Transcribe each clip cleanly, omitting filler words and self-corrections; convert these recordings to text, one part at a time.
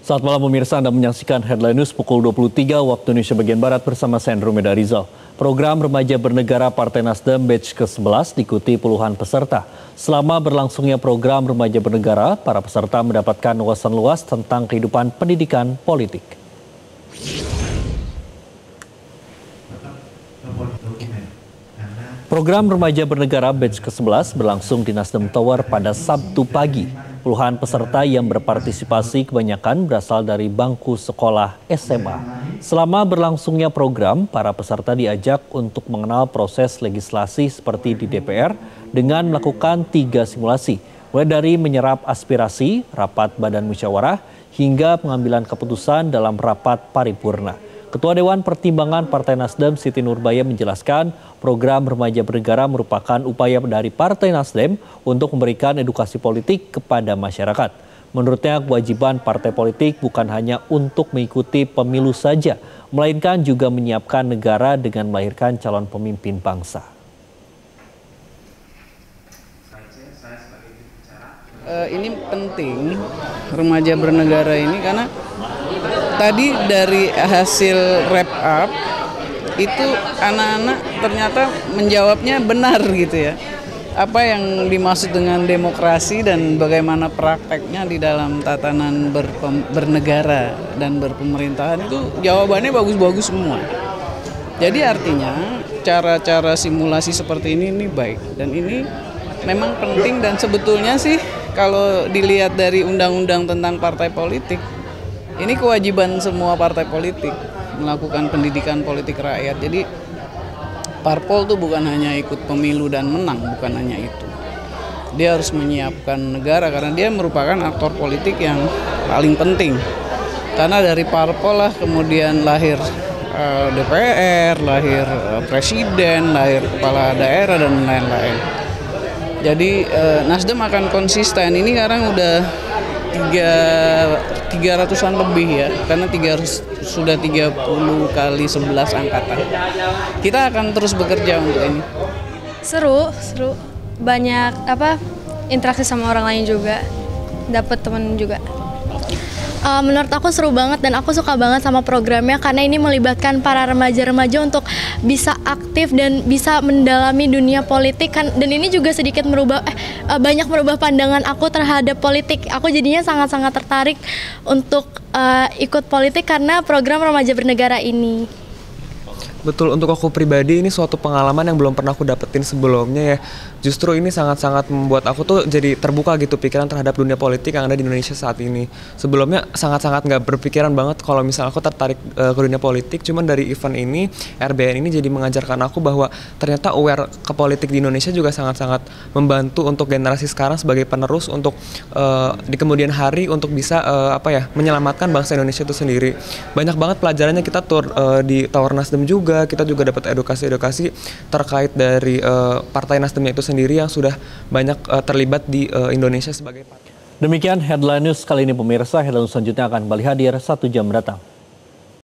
Saat malam pemirsa, Anda menyaksikan Headline News pukul 23 waktu Indonesia bagian Barat bersama saya Andromeda Rizal. Program Remaja Bernegara Partai Nasdem batch ke-11 diikuti puluhan peserta. Selama berlangsungnya program Remaja Bernegara, para peserta mendapatkan wawasan luas tentang kehidupan pendidikan politik. Program Remaja Bernegara batch ke-11 berlangsung di Nasdem Tower pada Sabtu pagi. Puluhan peserta yang berpartisipasi kebanyakan berasal dari bangku sekolah SMA. Selama berlangsungnya program, para peserta diajak untuk mengenal proses legislasi seperti di DPR dengan melakukan 3 simulasi, mulai dari menyerap aspirasi, rapat badan musyawarah, hingga pengambilan keputusan dalam rapat paripurna. Ketua Dewan Pertimbangan Partai Nasdem Siti Nurbaya menjelaskan program Remaja Bernegara merupakan upaya dari Partai Nasdem untuk memberikan edukasi politik kepada masyarakat. Menurutnya kewajiban partai politik bukan hanya untuk mengikuti pemilu saja, melainkan juga menyiapkan negara dengan melahirkan calon pemimpin bangsa. Ini penting Remaja Bernegara ini karena tadi dari hasil wrap up itu anak-anak ternyata menjawabnya benar gitu ya. Apa yang dimaksud dengan demokrasi dan bagaimana prakteknya di dalam tatanan bernegara dan berpemerintahan itu jawabannya bagus-bagus semua. Jadi artinya cara-cara simulasi seperti ini baik dan ini memang penting dan sebetulnya sih kalau dilihat dari undang-undang tentang partai politik ini kewajiban semua partai politik melakukan pendidikan politik rakyat. Jadi parpol tuh bukan hanya ikut pemilu dan menang, bukan hanya itu. Dia harus menyiapkan negara karena dia merupakan aktor politik yang paling penting. Karena dari parpol lah kemudian lahir DPR, lahir presiden, lahir kepala daerah dan lain-lain. Jadi Nasdem akan konsisten. Ini sekarang udah 300-an lebih ya, karena sudah 30 kali 11 angkatan. Kita akan terus bekerja untuk ini. Seru. Banyak interaksi sama orang lain juga, dapat teman juga. Menurut aku seru banget dan aku suka banget sama programnya karena ini melibatkan para remaja-remaja untuk bisa aktif dan bisa mendalami dunia politik kan, dan ini juga sedikit banyak merubah pandangan aku terhadap politik. Aku jadinya sangat-sangat tertarik untuk ikut politik karena program Remaja Bernegara ini. Betul, untuk aku pribadi ini suatu pengalaman yang belum pernah aku dapetin sebelumnya ya. Justru ini sangat-sangat membuat aku tuh jadi terbuka gitu pikiran terhadap dunia politik yang ada di Indonesia saat ini. Sebelumnya sangat-sangat nggak berpikiran banget kalau misalnya aku tertarik ke dunia politik. Cuman dari event ini, RBN ini jadi mengajarkan aku bahwa ternyata aware ke politik di Indonesia juga sangat-sangat membantu untuk generasi sekarang sebagai penerus untuk di kemudian hari untuk bisa menyelamatkan bangsa Indonesia itu sendiri. Banyak banget pelajarannya kita tur di Tower Nasdem juga. Kita juga dapat edukasi-edukasi terkait dari Partai Nasdemnya itu sendiri yang sudah banyak terlibat di Indonesia sebagai partai. Demikian Headline News kali ini pemirsa. Headline News selanjutnya akan kembali hadir 1 jam mendatang.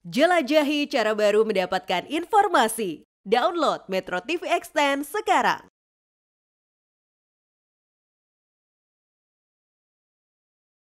Jelajahi cara baru mendapatkan informasi. Download Metro TV Extend sekarang.